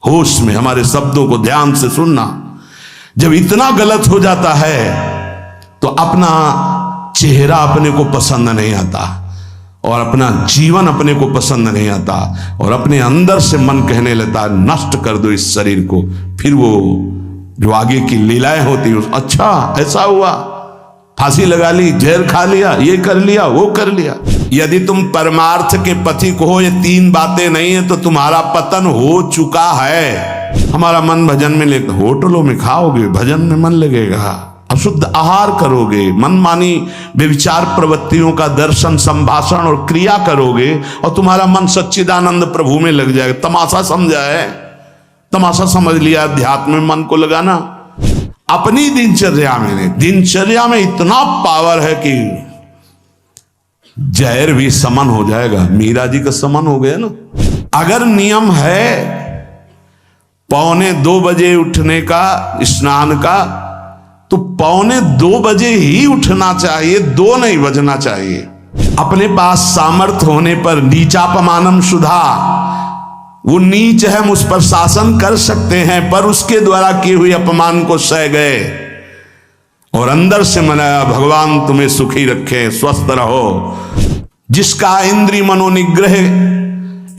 होश में हमारे शब्दों को ध्यान से सुनना। जब इतना गलत हो जाता है तो अपना चेहरा अपने को पसंद नहीं आता और अपना जीवन अपने को पसंद नहीं आता और अपने अंदर से मन कहने लगता है नष्ट कर दो इस शरीर को। फिर वो जो आगे की लीलाएं होती है, अच्छा ऐसा हुआ, फांसी लगा ली, जहर खा लिया, ये कर लिया, वो कर लिया। यदि तुम परमार्थ के पथिक हो, ये तीन बातें नहीं है तो तुम्हारा पतन हो चुका है। हमारा मन भजन में ले, होटलों में खाओगे, भजन में मन लगेगा, अशुद्ध आहार करोगे, मनमानी व्यभिचार प्रवृत्तियों का दर्शन, संभाषण और क्रिया करोगे और तुम्हारा मन सच्चिदानंद प्रभु में लग जाएगा। तमाशा समझा है, तमाशा समझ लिया अध्यात्म में मन को लगाना। अपनी दिनचर्या में इतना पावर है कि जहर भी समन हो जाएगा। मीरा जी का समन हो गया ना। अगर नियम है 1:45 बजे उठने का, स्नान का, तो 1:45 बजे ही उठना चाहिए, 2 नहीं बजना चाहिए। अपने पास सामर्थ्य होने पर नीचापमानम सुधा, वो नीच है, हम उस पर शासन कर सकते हैं, पर उसके द्वारा किए हुए अपमान को सह गए और अंदर से मनाया भगवान तुम्हें सुखी रखे, स्वस्थ रहो। जिसका इंद्रिय मनोनिग्रह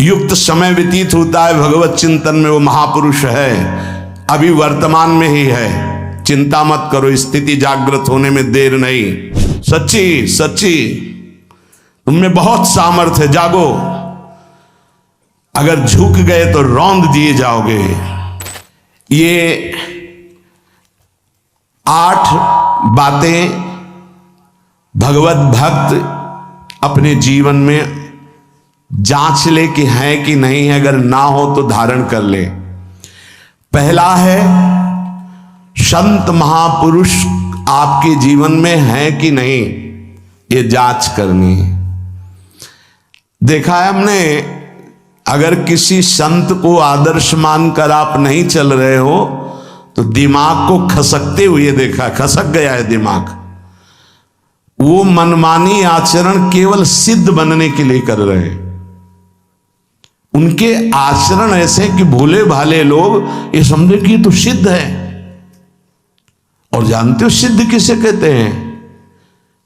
युक्त समय व्यतीत होता है भगवत चिंतन में, वो महापुरुष है, अभी वर्तमान में ही है। चिंता मत करो, स्थिति जागृत होने में देर नहीं। सच्ची सच्ची तुमने बहुत सामर्थ्य है, जागो। अगर झुक गए तो रौंद दिए जाओगे। ये 8 बातें भगवत भक्त अपने जीवन में जांच ले कि है कि नहीं है, अगर ना हो तो धारण कर ले। पहला है, संत महापुरुष आपके जीवन में है कि नहीं, ये जांच करनी है। देखा है हमने, अगर किसी संत को आदर्श मानकर आप नहीं चल रहे हो तो दिमाग को खसकते हुए देखा, खसक गया है दिमाग। वो मनमानी आचरण केवल सिद्ध बनने के लिए कर रहे हैं। उनके आचरण ऐसे कि भोले भाले लोग ये समझे कि ये तो सिद्ध है। और जानते हो सिद्ध किसे कहते हैं?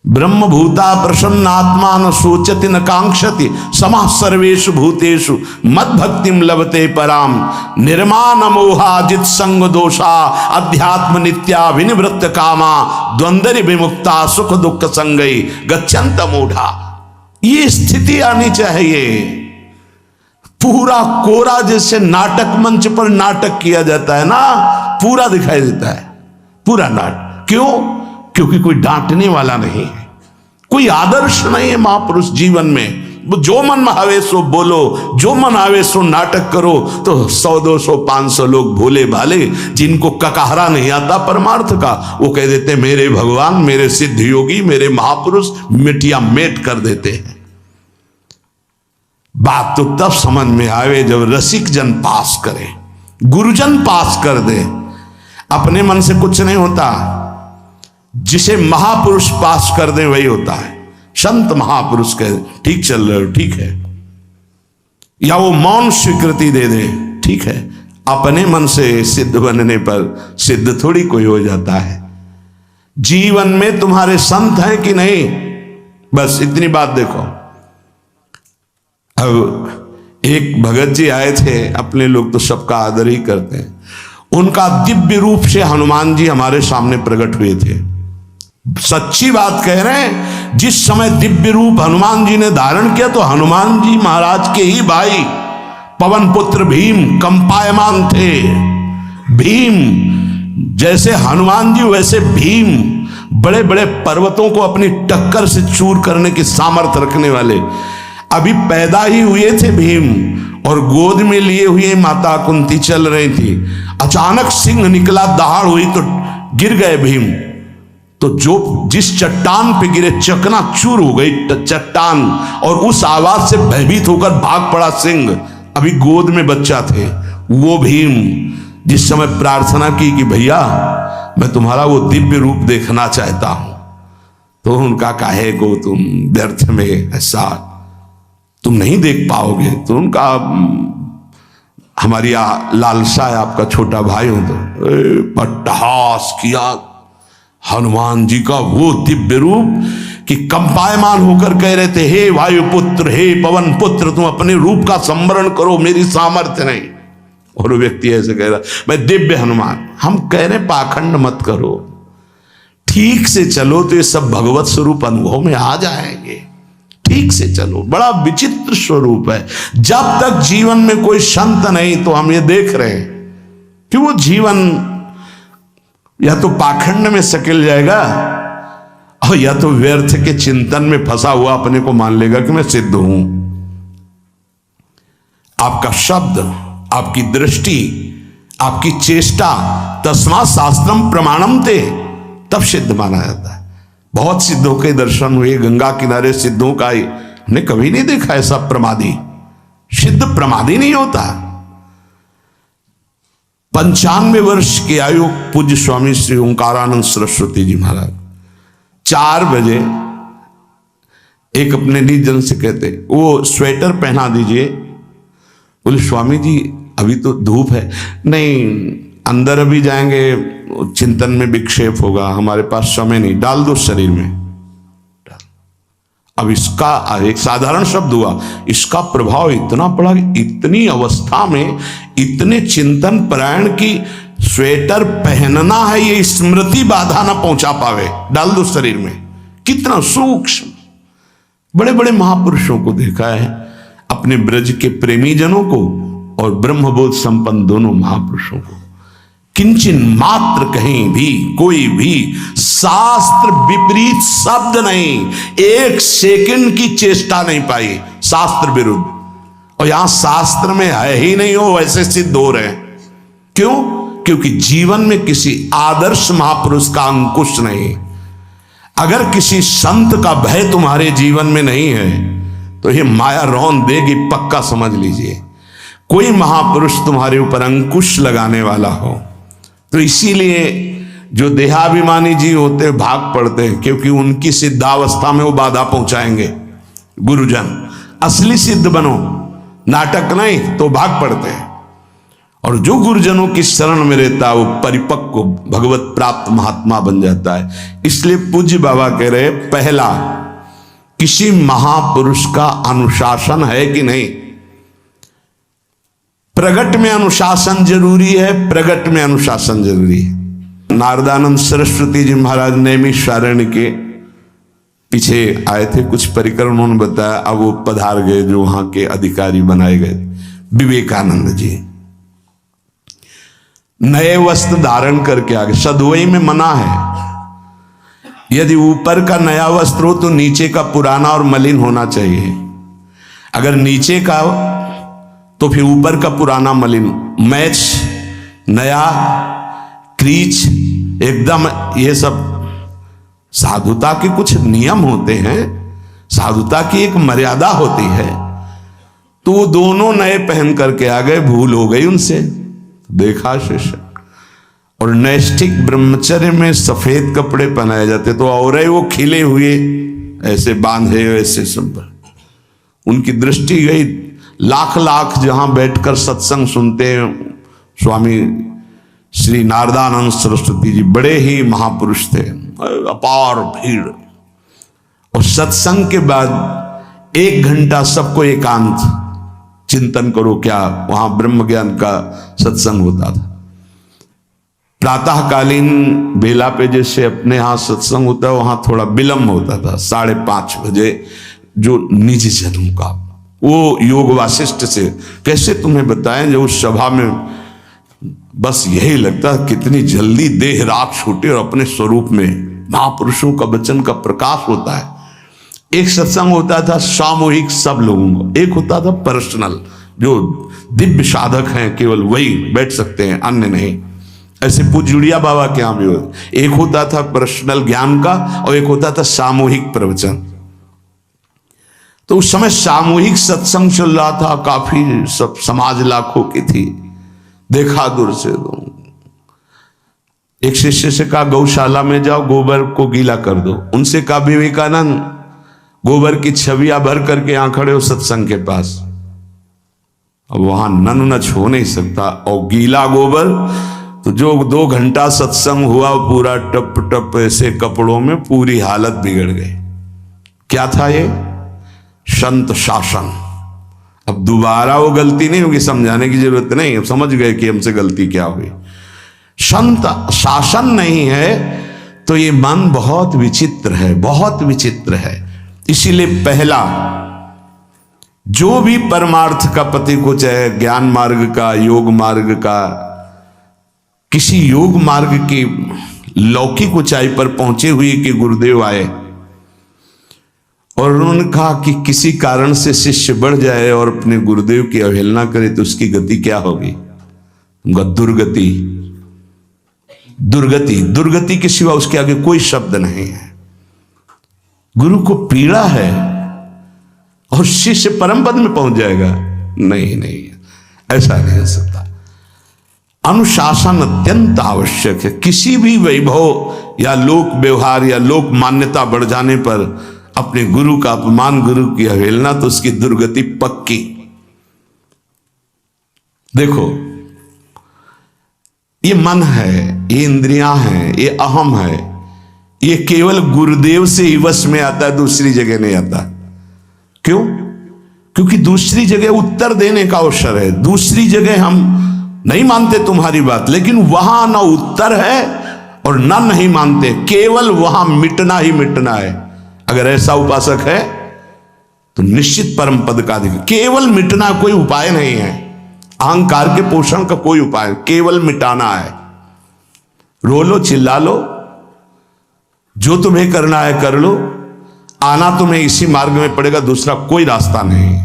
ब्रह्म भूता प्रसन्नात्मा न सोचति न कांक्षति समः सर्वेषु भूतेषु मद भक्तिम लभते पराम निर्माण मोहाजित संग दोषा अध्यात्म नित्या विनिवृत्त कामा द्वंद्व विमुक्ता सुख दुख संगई गच्छन्त मूढ़ा। ये स्थिति आनी चाहिए। पूरा कोरा जैसे नाटक मंच पर नाटक किया जाता है ना, पूरा दिखाई देता है, पूरा नाटक। क्यों? क्योंकि कोई डांटने वाला नहीं है, कोई आदर्श नहीं है महापुरुष जीवन में। जो मन में आवे सो बोलो, जो मन आवे सो नाटक करो, तो 100 200 500 लोग भोले भाले जिनको ककहरा नहीं आता परमार्थ का, वो कह देते मेरे भगवान, मेरे सिद्ध योगी, मेरे महापुरुष, मिटिया मेट कर देते हैं। बात तो तब समझ में आवे जब रसिक जन पास करे, गुरुजन पास कर दे। अपने मन से कुछ नहीं होता, जिसे महापुरुष पास कर दे वही होता है। संत महापुरुष कहे ठीक चल रहे हो, ठीक है, या वो मौन स्वीकृति दे दे, ठीक है। अपने मन से सिद्ध बनने पर सिद्ध थोड़ी कोई हो जाता है। जीवन में तुम्हारे संत हैं कि नहीं, बस इतनी बात देखो। अब एक भगत जी आए थे, अपने लोग तो सबका आदर ही करते हैं। उनका दिव्य रूप से हनुमान जी हमारे सामने प्रकट हुए थे। सच्ची बात कह रहे हैं, जिस समय दिव्य रूप हनुमान जी ने धारण किया तो हनुमान जी महाराज के ही भाई पवन पुत्र भीम कंपायमान थे। भीम जैसे हनुमान जी वैसे भीम, बड़े बड़े पर्वतों को अपनी टक्कर से चूर करने की सामर्थ्य रखने वाले। अभी पैदा ही हुए थे भीम और गोद में लिए हुए माता कुंती चल रही थी। अचानक सिंह निकला, दहाड़ हुई तो गिर गए भीम। तो जो जिस चट्टान पे गिरे चकना चूर हो गई चट्टान, और उस आवाज से भयभीत होकर भाग पड़ा सिंह। अभी गोद में बच्चा थे वो भीम, जिस समय प्रार्थना की कि भैया मैं तुम्हारा वो दिव्य रूप देखना चाहता हूं, तो उनका काहे को तुम व्यर्थ में ऐसा तुम नहीं देख पाओगे। तो उनका हमारी लालसा है आपका छोटा भाई हो तो पट्टहास किया हनुमान जी का वो दिव्य रूप कि कंपायमान होकर कह रहे थे, हे वायुपुत्र, हे पवन पुत्र, तुम अपने रूप का स्मरण करो, मेरी सामर्थ्य नहीं। और वो व्यक्ति ऐसे कह रहा, मैं दिव्य हनुमान। हम कह रहे पाखंड मत करो, ठीक से चलो तो ये सब भगवत स्वरूप अनुभव में आ जाएंगे। ठीक से चलो, बड़ा विचित्र स्वरूप है। जब तक जीवन में कोई संत नहीं तो हम ये देख रहे हैं कि वो जीवन या तो पाखंड में सकेल जाएगा और या तो व्यर्थ के चिंतन में फंसा हुआ अपने को मान लेगा कि मैं सिद्ध हूं। आपका शब्द, आपकी दृष्टि, आपकी चेष्टा, तस्मात् शास्त्रम प्रमाणम ते, तब सिद्ध माना जाता है। बहुत सिद्धों के दर्शन हुए, गंगा किनारे सिद्धों का हमने कभी नहीं देखा ऐसा प्रमादी। सिद्ध प्रमादी नहीं होता। 95 वर्ष की आयु पूज्य स्वामी श्री ओंकारानंद सरस्वती जी महाराज 4 बजे एक अपने निजन से कहते, वो स्वेटर पहना दीजिए। बोले स्वामी जी अभी तो धूप है। नहीं, अंदर अभी जाएंगे, चिंतन में विक्षेप होगा, हमारे पास समय नहीं, डाल दो शरीर में। अब इसका एक साधारण शब्द हुआ, इसका प्रभाव इतना पड़ा कि इतनी अवस्था में इतने चिंतन परायण की स्वेटर पहनना है ये स्मृति बाधा ना पहुंचा पावे, डाल दो शरीर में। कितना सूक्ष्म। बड़े बड़े महापुरुषों को देखा है, अपने ब्रज के प्रेमी जनों को और ब्रह्मबोध संपन्न दोनों महापुरुषों को, किंचन मात्र कहीं भी कोई भी शास्त्र विपरीत शब्द नहीं, 1 सेकंड की चेष्टा नहीं पाई शास्त्र विरुद्ध। और यहां शास्त्र में है ही नहीं, हो वैसे सिद्ध हो रहे हैं। क्यों? क्योंकि जीवन में किसी आदर्श महापुरुष का अंकुश नहीं। अगर किसी संत का भय तुम्हारे जीवन में नहीं है तो ये माया रौन देगी, पक्का समझ लीजिए। कोई महापुरुष तुम्हारे ऊपर अंकुश लगाने वाला हो तो इसीलिए जो देहाभिमानी जी होते भाग पड़ते हैं, क्योंकि उनकी सिद्धावस्था में वो बाधा पहुंचाएंगे गुरुजन। असली सिद्ध बनो, नाटक नहीं, तो भाग पड़ते हैं। और जो गुरुजनों की शरण में रहता है वो परिपक्व भगवत प्राप्त महात्मा बन जाता है। इसलिए पूज्य बाबा कह रहे, पहला, किसी महापुरुष का अनुशासन है कि नहीं। प्रगट में अनुशासन जरूरी है, प्रगट में अनुशासन जरूरी है। नारदानंद सरस्वती जी महाराज नैमिषारण्य के पीछे आए थे, कुछ परिक्रम उन्होंने बताया। अब वो पधार गए जो वहां के अधिकारी बनाए गए, विवेकानंद जी। नए वस्त्र धारण करके आ गए। सदवई में मना है, यदि ऊपर का नया वस्त्र हो तो नीचे का पुराना और मलिन होना चाहिए। अगर नीचे का तो फिर ऊपर का पुराना मलिन, मैच नया, क्रीच एकदम, ये सब साधुता के कुछ नियम होते हैं, साधुता की एक मर्यादा होती है। तो वो दोनों नए पहन करके आ गए, भूल हो गई उनसे, देखा शिष्य। और नैष्ठिक ब्रह्मचर्य में सफेद कपड़े पहनाए जाते, तो और वो खिले हुए ऐसे बांधे, ऐसे सब। उनकी दृष्टि गई, लाख लाख जहां बैठकर सत्संग सुनते हैं स्वामी श्री नारदानंद सरस्वती जी, बड़े ही महापुरुष थे, अपार भीड़। और सत्संग के बाद 1 घंटा सबको एकांत चिंतन करो। क्या वहां ब्रह्म ज्ञान का सत्संग होता था। प्रातःकालीन बेला पे जैसे अपने यहां सत्संग होता है, वहां थोड़ा विलंब होता था, 5:30 बजे। जो निज जनों का वो योग वासिष्ठ से कैसे तुम्हें बताएं, जो उस सभा में बस यही लगता कितनी जल्दी देह राख छूटे और अपने स्वरूप में महापुरुषों का वचन का प्रकाश होता है। एक सत्संग होता था सामूहिक सब लोगों को, एक होता था पर्सनल, जो दिव्य साधक हैं केवल वही बैठ सकते हैं, अन्य नहीं। ऐसे पूज्य बाबा के यहाँ भी एक होता था पर्सनल ज्ञान का और एक होता था सामूहिक प्रवचन। तो उस समय सामूहिक सत्संग चल रहा था, काफी सब समाज लाखों की थी। देखा दूर से, एक शिष्य से कहा गौशाला में जाओ, गोबर को गीला कर दो। उनसे कहा विवेकानंद गोबर की छवियां भर करके यहां खड़े हो सत्संग के पास। अब वहां नन नच हो नहीं सकता। और गीला गोबर तो जो 2 घंटा सत्संग हुआ पूरा टप टप ऐसे कपड़ों में पूरी हालत बिगड़ गई। क्या था ये? संत शासन। अब दोबारा वो गलती नहीं होगी, समझाने की जरूरत नहीं, अब समझ गए कि हमसे गलती क्या हुई। संत शासन नहीं है तो ये मन बहुत विचित्र है, बहुत विचित्र है। इसीलिए पहला जो भी परमार्थ का पति को, चाहे ज्ञान मार्ग का, योग मार्ग का, किसी योग मार्ग की लौकिक ऊंचाई पर पहुंचे हुए कि गुरुदेव आए और उन्होंने कहा कि किसी कारण से शिष्य बढ़ जाए और अपने गुरुदेव की अवहेलना करे तो उसकी गति क्या होगी? दुर्गति। दुर्गति, दुर्गति के सिवा उसके आगे कोई शब्द नहीं है। गुरु को पीड़ा है और शिष्य परम पद में पहुंच जाएगा? नहीं नहीं, ऐसा नहीं हो सकता। अनुशासन अत्यंत आवश्यक है। किसी भी वैभव या लोक व्यवहार या लोक मान्यता बढ़ जाने पर अपने गुरु का अपमान, गुरु की अवहेलना, तो उसकी दुर्गति पक्की। देखो, ये मन है, ये इंद्रियां हैं, ये अहम है, ये केवल गुरुदेव से ही वश में आता है, दूसरी जगह नहीं आता। क्यों? क्योंकि दूसरी जगह उत्तर देने का अवसर है। दूसरी जगह हम नहीं मानते तुम्हारी बात, लेकिन वहां ना उत्तर है और ना नहीं मानते, केवल वहां मिटना ही मिटना है। अगर ऐसा उपासक है तो निश्चित परम पद का अधिकार। केवल मिटना, कोई उपाय नहीं है। अहंकार के पोषण का कोई उपाय, केवल मिटाना है। रो लो, चिल्ला लो, जो तुम्हें करना है कर लो, आना तुम्हें इसी मार्ग में पड़ेगा, दूसरा कोई रास्ता नहीं।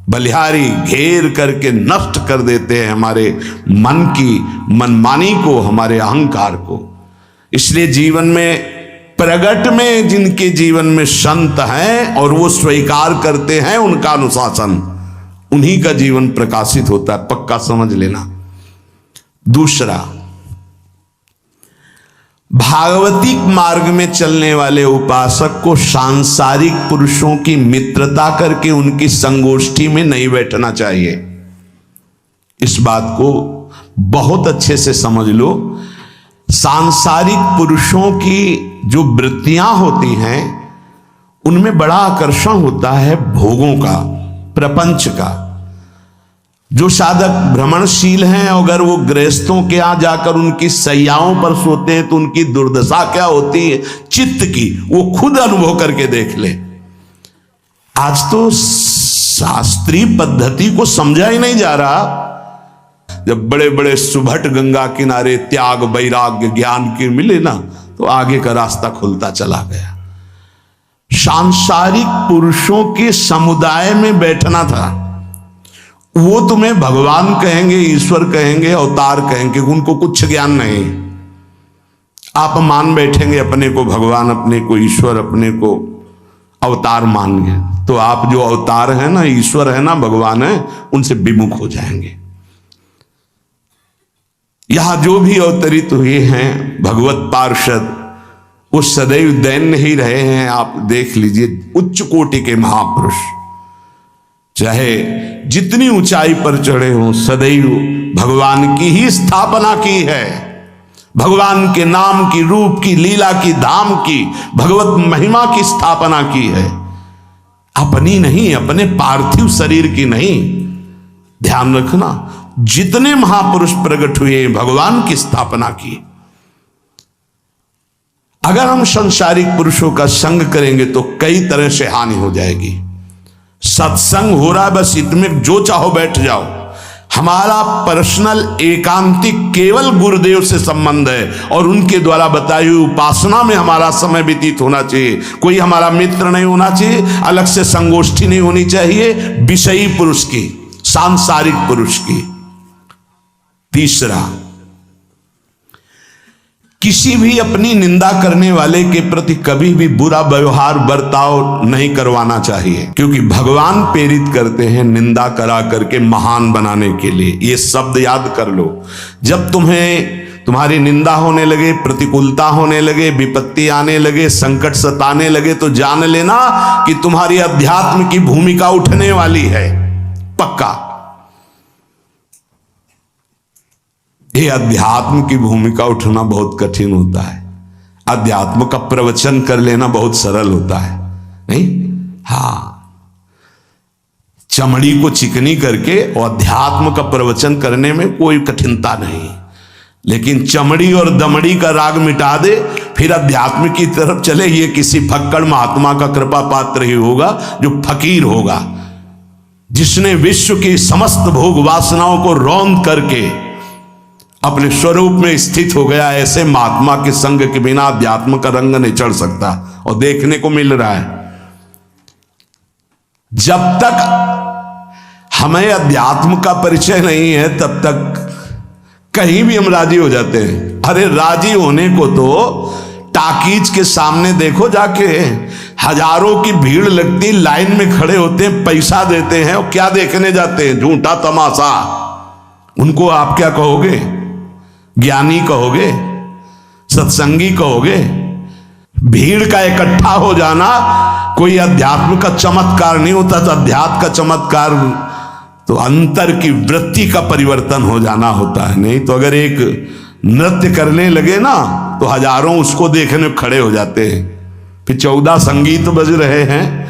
बलिहारी घेर करके नष्ट कर देते हैं हमारे मन की मनमानी को, हमारे अहंकार को। इसलिए जीवन में प्रगट में जिनके जीवन में संत हैं और वो स्वीकार करते हैं उनका अनुशासन, उन्हीं का जीवन प्रकाशित होता है, पक्का समझ लेना। दूसरा, भागवतिक मार्ग में चलने वाले उपासक को सांसारिक पुरुषों की मित्रता करके उनकी संगोष्ठी में नहीं बैठना चाहिए। इस बात को बहुत अच्छे से समझ लो। सांसारिक पुरुषों की जो वृत्तियां होती हैं उनमें बड़ा आकर्षण होता है भोगों का, प्रपंच का। जो साधक भ्रमणशील हैं, अगर वो गृहस्थों के यहां जाकर उनकी सैयाओं पर सोते हैं तो उनकी दुर्दशा क्या होती है चित्त की, वो खुद अनुभव करके देख ले। आज तो शास्त्रीय पद्धति को समझा ही नहीं जा रहा। जब बड़े बड़े सुभट गंगा किनारे त्याग, वैराग्य, ज्ञान के मिले ना, तो आगे का रास्ता खुलता चला गया। सांसारिक पुरुषों के समुदाय में बैठना था। वो तुम्हें भगवान कहेंगे, ईश्वर कहेंगे, अवतार कहेंगे, उनको कुछ ज्ञान नहीं। आप मान बैठेंगे अपने को भगवान, अपने को ईश्वर, अपने को अवतार मानेंगे, तो आप जो अवतार है ना, ईश्वर है ना, भगवान है, उनसे विमुख हो जाएंगे। यहां जो भी अवतरित हुए हैं भगवत पार्षद, वो सदैव दैन्य ही रहे हैं। आप देख लीजिए, उच्च कोटि के महापुरुष चाहे जितनी ऊंचाई पर चढ़े हों, सदैव भगवान की ही स्थापना की है। भगवान के नाम की, रूप की, लीला की, धाम की, भगवत महिमा की स्थापना की है, अपनी नहीं, अपने पार्थिव शरीर की नहीं। ध्यान रखना, जितने महापुरुष प्रकट हुए भगवान की स्थापना की। अगर हम संसारिक पुरुषों का संग करेंगे तो कई तरह से हानि हो जाएगी। सत्संग हो रहा है, बस इतने जो चाहो बैठ जाओ। हमारा पर्सनल एकांतिक केवल गुरुदेव से संबंध है और उनके द्वारा बताई हुई उपासना में हमारा समय व्यतीत होना चाहिए। कोई हमारा मित्र नहीं होना चाहिए, अलग से संगोष्ठी नहीं होनी चाहिए विषयी पुरुष की, सांसारिक पुरुष की। तीसरा, किसी भी अपनी निंदा करने वाले के प्रति कभी भी बुरा व्यवहार बर्ताव नहीं करवाना चाहिए, क्योंकि भगवान प्रेरित करते हैं निंदा करा करके महान बनाने के लिए। ये शब्द याद कर लो। जब तुम्हारी निंदा होने लगे, प्रतिकूलता होने लगे, विपत्ति आने लगे, संकट सताने लगे, तो जान लेना कि तुम्हारी अध्यात्म की भूमिका उठने वाली है, पक्का। ये अध्यात्म की भूमिका उठना बहुत कठिन होता है। अध्यात्म का प्रवचन कर लेना बहुत सरल होता है, नहीं? हाँ, चमड़ी को चिकनी करके और अध्यात्म का प्रवचन करने में कोई कठिनता नहीं, लेकिन चमड़ी और दमड़ी का राग मिटा दे फिर अध्यात्म की तरफ चले, ये किसी फक्कड़ महात्मा का कृपा पात्र ही होगा जो फकीर होगा, जिसने विश्व की समस्त भोग वासनाओं को रौंद करके अपने स्वरूप में स्थित हो गया। ऐसे महात्मा के संग के बिना अध्यात्म का रंग नहीं चढ़ सकता, और देखने को मिल रहा है। जब तक हमें अध्यात्म का परिचय नहीं है तब तक कहीं भी हम राजी हो जाते हैं। अरे राजी होने को तो टाकीज के सामने देखो जाके, हजारों की भीड़ लगती, लाइन में खड़े होते हैं, पैसा देते हैं, और क्या देखने जाते हैं? झूठा तमाशा। उनको आप क्या कहोगे? ज्ञानी कहोगे? सत्संगी कहोगे? भीड़ का इकट्ठा हो जाना कोई अध्यात्म का चमत्कार नहीं होता। तो अध्यात्म का चमत्कार तो अंतर की वृत्ति का परिवर्तन हो जाना होता है। नहीं तो अगर एक नृत्य करने लगे ना तो हजारों उसको देखने खड़े हो जाते हैं। फिर 14 संगीत बज रहे हैं,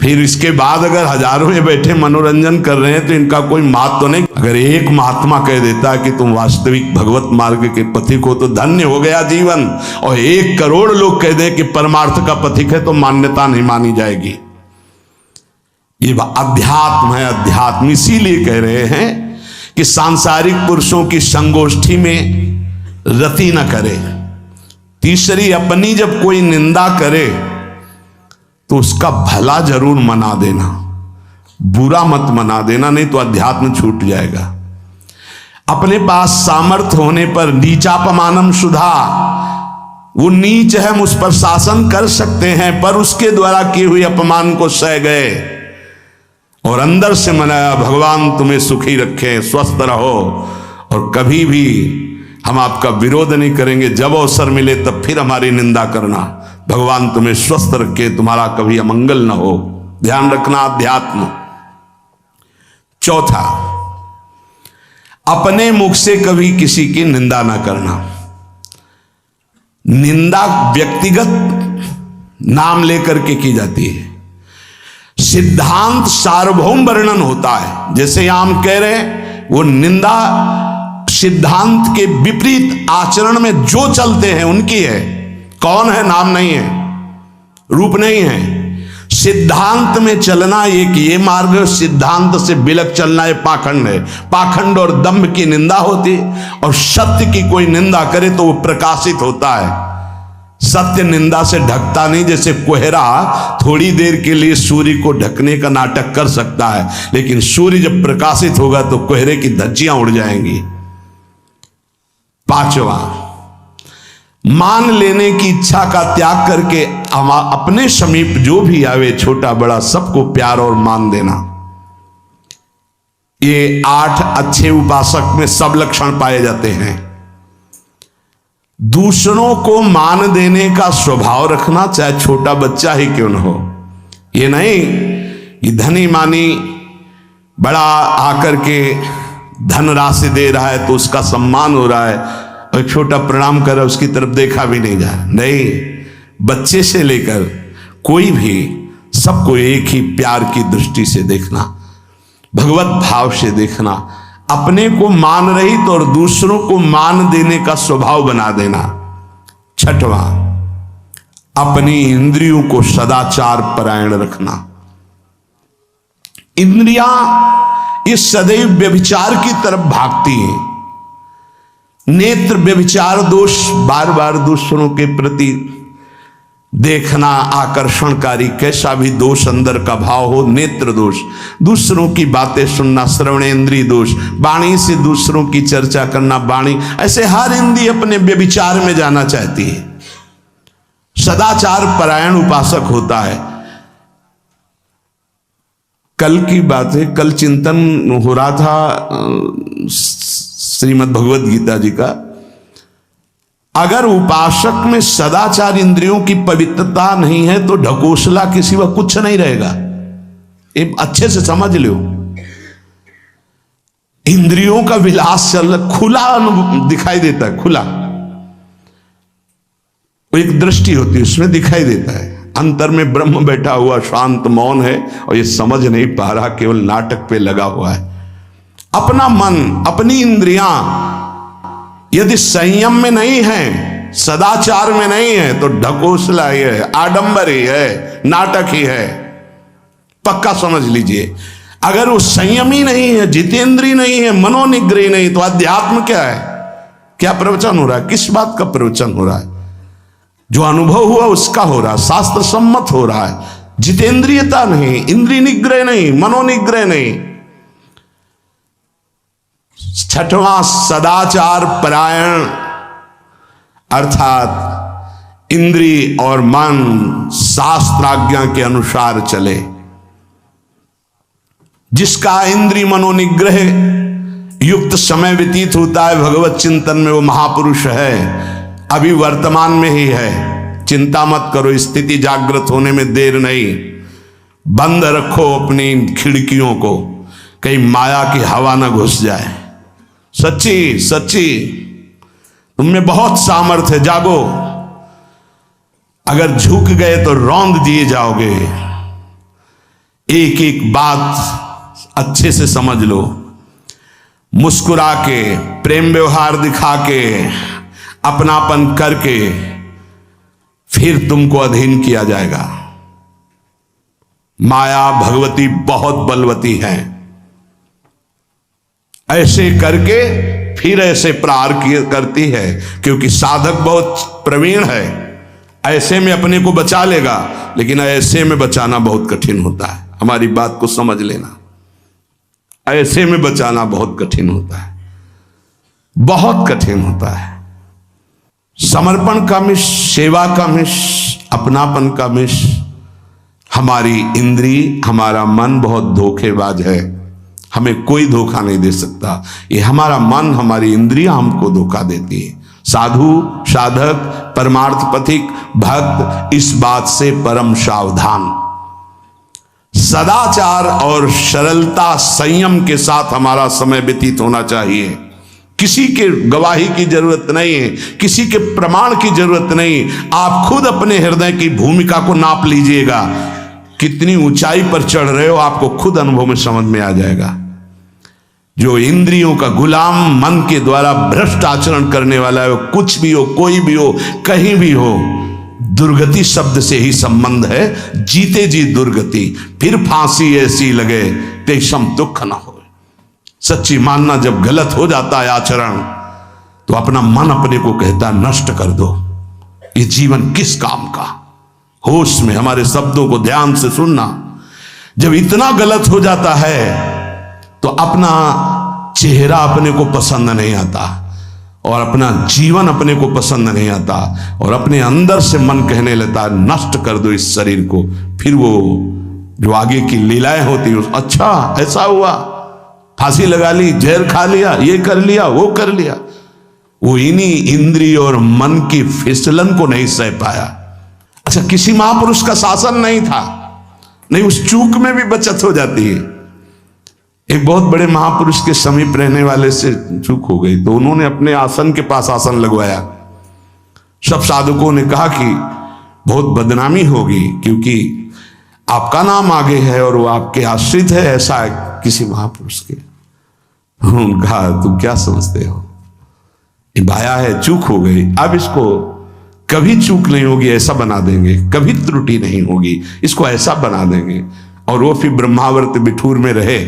फिर इसके बाद अगर हजारों ये बैठे मनोरंजन कर रहे हैं तो इनका कोई महत्व तो नहीं। अगर एक महात्मा कह देता है कि तुम वास्तविक भगवत मार्ग के पथिक हो तो धन्य हो गया जीवन, और 1 करोड़ लोग कह दें कि परमार्थ का पथिक है तो मान्यता नहीं मानी जाएगी। ये अध्यात्म है। अध्यात्म इसीलिए कह रहे हैं कि सांसारिक पुरुषों की संगोष्ठी में रति न करे। तीसरी, अपनी जब कोई निंदा करे तो उसका भला जरूर मना देना, बुरा मत मना देना, नहीं तो अध्यात्म छूट जाएगा। अपने पास सामर्थ्य होने पर नीचापमानम सुधा, वो नीच है, हम उस पर शासन कर सकते हैं, पर उसके द्वारा किए हुए अपमान को सह गए और अंदर से मनाया, भगवान तुम्हें सुखी रखे, स्वस्थ रहो, और कभी भी हम आपका विरोध नहीं करेंगे। जब अवसर मिले तब फिर हमारी निंदा करना, भगवान तुम्हें स्वस्थ रखे, तुम्हारा कभी अमंगल न हो। ध्यान रखना अध्यात्म। चौथा, अपने मुख से कभी किसी की निंदा ना करना। निंदा व्यक्तिगत नाम लेकर के की जाती है, सिद्धांत सार्वभौम वर्णन होता है। जैसे यहां हम कह रहे हैं, वो निंदा सिद्धांत के विपरीत आचरण में जो चलते हैं उनकी है। कौन है? नाम नहीं है, रूप नहीं है। सिद्धांत में चलना एक ये मार्ग, सिद्धांत से बिलक चलना ये पाखंड है। पाखंड और दंभ की निंदा होती, और सत्य की कोई निंदा करे तो वो प्रकाशित होता है। सत्य निंदा से ढकता नहीं। जैसे कोहरा थोड़ी देर के लिए सूर्य को ढकने का नाटक कर सकता है, लेकिन सूर्य जब प्रकाशित होगा तो कोहरे की धज्जियां उड़ जाएंगी। पांचवा, मान लेने की इच्छा का त्याग करके अपने समीप जो भी आवे, छोटा बड़ा, सबको प्यार और मान देना। ये 8 अच्छे उपासक में सब लक्षण पाए जाते हैं। दूसरों को मान देने का स्वभाव रखना, चाहे छोटा बच्चा ही क्यों न हो। ये नहीं कि धनी मानी बड़ा आकर के धन राशि दे रहा है तो उसका सम्मान हो रहा है, और छोटा प्रणाम कर रहा है उसकी तरफ देखा भी नहीं जा रहा। नहीं, बच्चे से लेकर कोई भी सबको एक ही प्यार की दृष्टि से देखना, भगवत भाव से देखना। अपने को मान रहित और दूसरों को मान देने का स्वभाव बना देना। छठवां, अपनी इंद्रियों को सदाचार परायण रखना। इंद्रियां ये सदैव व्यभिचार की तरफ भागती हैं। नेत्र व्यभिचार दोष, बार बार दूसरों के प्रति देखना आकर्षणकारी, कैसा भी दोष अंदर का भाव हो, नेत्र दोष। दूसरों की बातें सुनना, श्रवणेंद्रिय दोष। वाणी से दूसरों की चर्चा करना, वाणी, ऐसे हर इंद्रिय अपने व्यभिचार में जाना चाहती है। सदाचार परायण उपासक होता है। कल की बात है, कल चिंतन हो रहा था श्रीमद् भगवद गीता जी का। अगर उपासक में सदाचार इंद्रियों की पवित्रता नहीं है तो ढकोसला के सिवा कुछ नहीं रहेगा। ये अच्छे से समझ लो। इंद्रियों का विलास चल रहा, खुला दिखाई देता है, खुला एक दृष्टि होती है, उसमें दिखाई देता है। अंतर में ब्रह्म बैठा हुआ शांत मौन है और ये समझ नहीं पा रहा, केवल नाटक पे लगा हुआ है। अपना मन, अपनी इंद्रियां यदि संयम में नहीं है, सदाचार में नहीं है, तो ढकोसला ही है, आडंबर ही है, नाटक ही है, पक्का समझ लीजिए। अगर वो संयमी नहीं है, जितेंद्रीय नहीं है, मनोनिग्रही नहीं, तो अध्यात्म क्या है? क्या प्रवचन हो रहा है? किस बात का प्रवचन हो रहा है? जो अनुभव हुआ उसका हो रहा है, शास्त्र सम्मत हो रहा है। जितेंद्रियता नहीं, इंद्रिय निग्रह नहीं, मनोनिग्रह नहीं। छठवां, सदाचार परायण, अर्थात इंद्रिय और मन शास्त्राज्ञा के अनुसार चले। जिसका इंद्रिय मनोनिग्रह युक्त समय व्यतीत होता है भगवत चिंतन में, वो महापुरुष है। अभी वर्तमान में ही है, चिंता मत करो, स्थिति जागृत होने में देर नहीं। बंद रखो अपनी खिड़कियों को, कहीं माया की हवा ना घुस जाए। सच्ची सच्ची तुममें बहुत सामर्थ्य है, जागो। अगर झुक गए तो रौंद दिए जाओगे। एक एक बात अच्छे से समझ लो। मुस्कुरा के, प्रेम व्यवहार दिखा के, अपनापन करके फिर तुमको अधीन किया जाएगा। माया भगवती बहुत बलवती है, ऐसे करके फिर ऐसे प्रहार करती है, क्योंकि साधक बहुत प्रवीण है। ऐसे में अपने को बचा लेगा, लेकिन ऐसे में बचाना बहुत कठिन होता है। हमारी बात को समझ लेना, ऐसे में बचाना बहुत कठिन होता है, बहुत कठिन होता है। समर्पण का मिश, सेवा का मिश, अपनापन का मिश। हमारी इंद्री, हमारा मन बहुत धोखेबाज है, हमें कोई धोखा नहीं दे सकता। ये हमारा मन, हमारी इंद्रियां हमको धोखा देती है। साधु, साधक, परमार्थ पथिक, भक्त इस बात से परम सावधान। सदाचार और सरलता, संयम के साथ हमारा समय व्यतीत होना चाहिए। किसी के गवाही की जरूरत नहीं है, किसी के प्रमाण की जरूरत नहीं। आप खुद अपने हृदय की भूमिका को नाप लीजिएगा, कितनी ऊंचाई पर चढ़ रहे हो आपको खुद अनुभव में समझ में आ जाएगा। जो इंद्रियों का गुलाम, मन के द्वारा भ्रष्ट आचरण करने वाला है, कुछ भी हो, कोई भी हो, कहीं भी हो, दुर्गति शब्द से ही संबंध है। जीते जी दुर्गति, फिर फांसी ऐसी लगे तेषम दुख न हो। सच्ची मानना, जब गलत हो जाता है आचरण, तो अपना मन अपने को कहता नष्ट कर दो, ये जीवन किस काम का। होश में हमारे शब्दों को ध्यान से सुनना। जब इतना गलत हो जाता है तो अपना चेहरा अपने को पसंद नहीं आता, और अपना जीवन अपने को पसंद नहीं आता, और अपने अंदर से मन कहने लगता है नष्ट कर दो इस शरीर को। फिर वो जो आगे की लीलाएं होती है, अच्छा ऐसा हुआ, फांसी लगा ली, जहर खा लिया, ये कर लिया, वो कर लिया। वो इन्हीं इंद्रिय और मन की फिसलन को नहीं सह पाया। अच्छा, किसी महापुरुष का शासन नहीं था, नहीं, उस चूक में भी बचत हो जाती है। एक बहुत बड़े महापुरुष के समीप रहने वाले से चूक हो गई, तो उन्होंने अपने आसन के पास आसन लगवाया। सब साधुकों ने कहा कि बहुत बदनामी होगी, क्योंकि आपका नाम आगे है और वो आपके आश्रित है, ऐसा है किसी महापुरुष के। उन्होंने कहा तुम क्या समझते हो, ये भाया है, चूक हो गई, अब इसको कभी चूक नहीं होगी ऐसा बना देंगे, कभी त्रुटि नहीं होगी, इसको ऐसा बना देंगे। और वो फिर ब्रह्मावर्त बिठूर में रहे,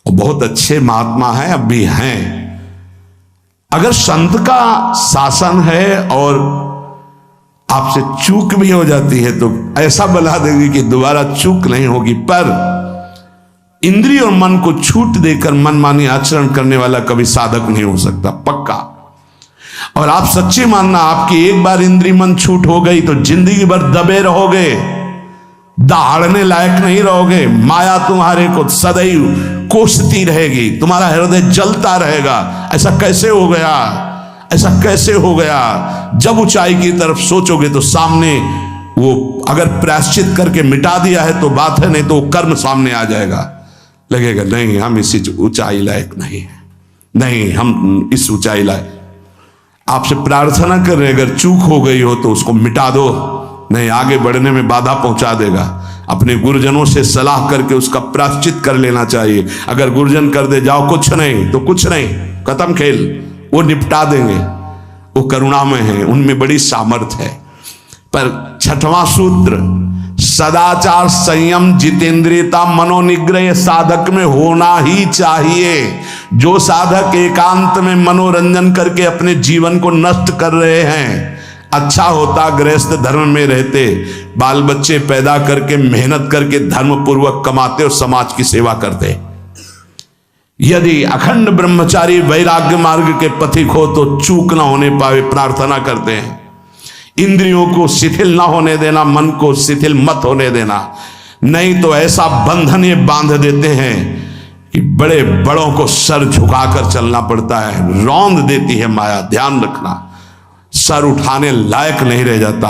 और बहुत अच्छे महात्मा हैं, अब भी हैं। अगर संत का शासन है और आपसे चूक भी हो जाती है तो ऐसा बना देंगे कि दोबारा चूक नहीं होगी। पर इंद्रिय और मन को छूट देकर मनमानी आचरण करने वाला कभी साधक नहीं हो सकता, पक्का। और आप सच्ची मानना, आपकी एक बार इंद्रिय मन छूट हो गई तो जिंदगी भर दबे रहोगे, दहाड़ने लायक नहीं रहोगे। माया तुम्हारे को सदैव कोसती रहेगी, तुम्हारा हृदय जलता रहेगा। ऐसा कैसे हो गया, ऐसा कैसे हो गया। जब ऊंचाई की तरफ सोचोगे तो सामने वो अगर प्रायश्चित करके मिटा दिया है तो बात है, नहीं तो कर्म सामने आ जाएगा। लगेगा नहीं हम इसी ऊंचाई लायक नहीं है, नहीं हम इस ऊंचाई लायक। आपसे प्रार्थना कर रहे, अगर चूक हो गई हो तो उसको मिटा दो, नहीं आगे बढ़ने में बाधा पहुंचा देगा। अपने गुरुजनों से सलाह करके उसका प्रायश्चित कर लेना चाहिए। अगर गुरुजन कर दे जाओ कुछ नहीं तो कुछ नहीं, खत्म खेल, वो निपटा देंगे, वो करुणामय है, उनमें बड़ी सामर्थ्य है। पर छठवां सूत्र, सदाचार, संयम, जितेंद्रियता, मनोनिग्रह साधक में होना ही चाहिए। जो साधक एकांत में मनोरंजन करके अपने जीवन को नष्ट कर रहे हैं, अच्छा होता गृहस्थ धर्म में रहते, बाल बच्चे पैदा करके मेहनत करके धर्म पूर्वक कमाते और समाज की सेवा करते। यदि अखंड ब्रह्मचारी वैराग्य मार्ग के पथिक हो तो चूक ना होने पावे, प्रार्थना करते हैं। इंद्रियों को शिथिल ना होने देना, मन को शिथिल मत होने देना, नहीं तो ऐसा बंधन ये बांध देते हैं कि बड़े बड़ों को सर झुकाकर चलना पड़ता है, रौंद देती है माया। ध्यान रखना, सर उठाने लायक नहीं रह जाता।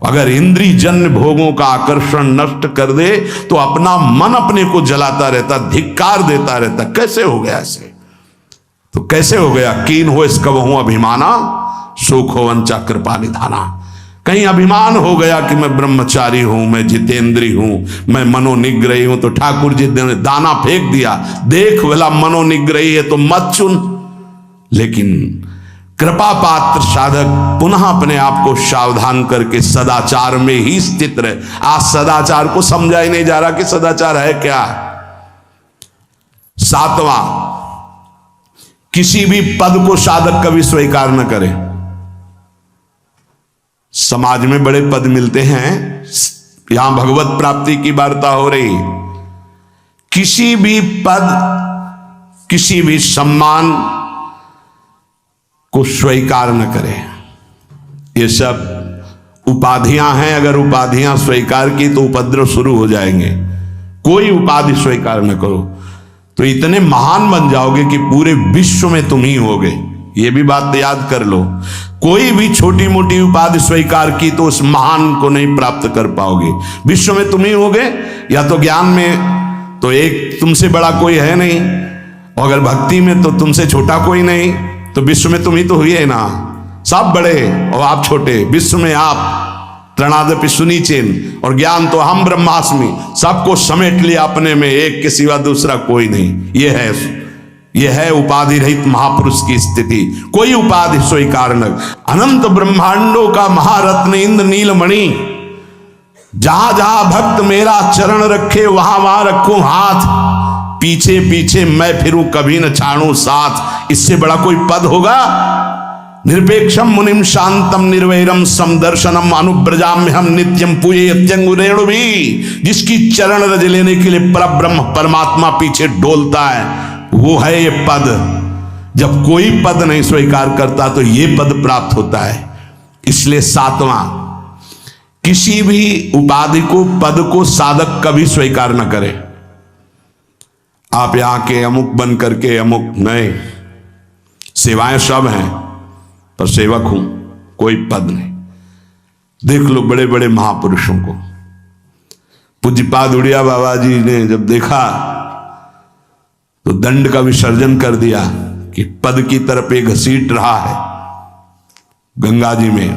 अगर इंद्रिय जन्य भोगों का आकर्षण नष्ट कर दे तो अपना मन अपने को जलाता रहता, धिक्कार देता रहता। कैसे हो गया ऐसे? तो कैसे हो गया? कीन हो इस कबहू अभिमाना, सुख हो वंचा कृपा निधाना। कहीं अभिमान हो गया कि मैं ब्रह्मचारी हूं, मैं जितेंद्री हूं, मैं मनोनिग्रही हूं, तो ठाकुर जी ने दाना फेंक दिया, देख भला मनोनिग्रही है तो मत चुन। लेकिन कृपा पात्र साधक पुनः अपने आप को सावधान करके सदाचार में ही स्थित रहे। आज सदाचार को समझा ही नहीं जा रहा कि सदाचार है क्या। सातवां, किसी भी पद को साधक कभी स्वीकार न करे। समाज में बड़े पद मिलते हैं, यहां भगवत प्राप्ति की वार्ता हो रही। किसी भी पद, किसी भी सम्मान को स्वीकार न करें। ये सब उपाधियां हैं, अगर उपाधियां स्वीकार की तो उपद्रव शुरू हो जाएंगे। कोई उपाधि स्वीकार न करो तो इतने महान बन जाओगे कि पूरे विश्व में तुम ही होगे। ये भी बात याद कर लो, कोई भी छोटी मोटी उपाधि स्वीकार की तो उस महान को नहीं प्राप्त कर पाओगे। विश्व में तुम ही होगे, या तो ज्ञान में तो एक तुमसे बड़ा कोई है नहीं, और अगर भक्ति में तो तुमसे छोटा कोई नहीं, तो विश्व में तुम ही तो हुई है ना। सब बड़े और आप छोटे, विश्व में आप त्रणादपि सुनीचेन, और ज्ञान तो हम ब्रह्मास्मि, सबको समेट लिया अपने में, एक के सिवा दूसरा कोई नहीं। यह है उपाधि रहित महापुरुष की स्थिति। कोई उपाधि स्वीकार न। अनंत ब्रह्मांडों का महारत्न इंद्र नीलमणि, जहां जहां भक्त मेरा चरण रखे वहां वहां रखूं हाथ, पीछे पीछे मैं फिरूं कभी न छाड़ूं साथ। इससे बड़ा कोई पद होगा? निरपेक्षम मुनिम शांतम निर्वैरम समदर्शनम अनुब्रजाम्य हम नित्यम पूजे यत्यंगुरेणु भी। जिसकी चरण रज लेने के लिए परब्रह्म परमात्मा पीछे डोलता है, वो है ये पद। जब कोई पद नहीं स्वीकार करता तो ये पद प्राप्त होता है। इसलिए सातवां, किसी भी उपाधि को, पद को साधक कभी स्वीकार न करे। आप यहां के अमुक बन करके अमुक नहीं, सेवाएं सब हैं पर सेवक हूं, कोई पद नहीं। देख लो बड़े बड़े महापुरुषों को। पूज्यपाद उड़िया बाबा जी ने जब देखा तो दंड का विसर्जन कर दिया कि पद की तरफ एक घसीट रहा है। गंगा जी में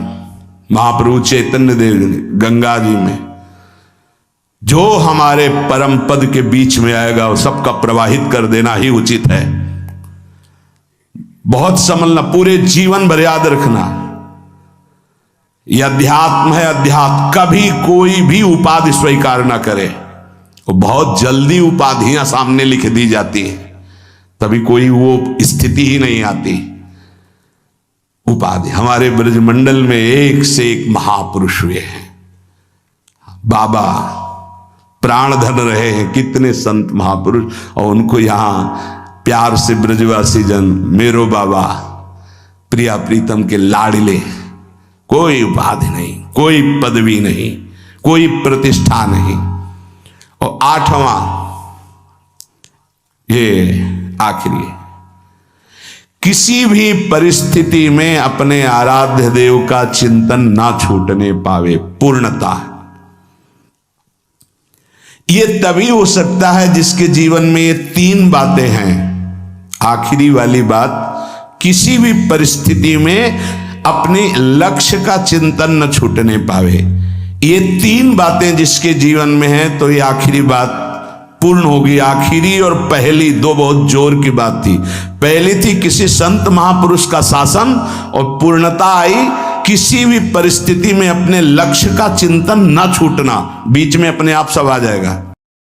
महाप्रभु चैतन्य देव ने गंगा जी में जो हमारे परम पद के बीच में आएगा वो सबका प्रवाहित कर देना ही उचित है। बहुत समझना, पूरे जीवन भर याद रखना, यह अध्यात्म है। अध्यात्म कभी कोई भी उपाधि स्वीकार ना करे। वो बहुत जल्दी उपाधियां सामने लिख दी जाती है, तभी कोई वो स्थिति ही नहीं आती। उपाधि, हमारे ब्रजमंडल में एक से एक महापुरुष हुए हैं। बाबा प्राण धन रहे हैं, कितने संत महापुरुष, और उनको यहां प्यार से ब्रजवासी जन मेरो बाबा, प्रिया प्रीतम के लाडले। कोई उपाधि नहीं, कोई पदवी नहीं, कोई प्रतिष्ठा नहीं। और आठवां, ये आखिरी, किसी भी परिस्थिति में अपने आराध्य देव का चिंतन ना छूटने पावे। पूर्णता, ये तभी हो सकता है जिसके जीवन में ये तीन बातें हैं। आखिरी वाली बात, किसी भी परिस्थिति में अपने लक्ष्य का चिंतन न छूटने पावे। ये तीन बातें जिसके जीवन में है तो ये आखिरी बात पूर्ण होगी। आखिरी और पहली दो बहुत जोर की बात थी। पहली थी किसी संत महापुरुष का शासन, और पूर्णता आई किसी भी परिस्थिति में अपने लक्ष्य का चिंतन न छूटना। बीच में अपने आप सब आ जाएगा।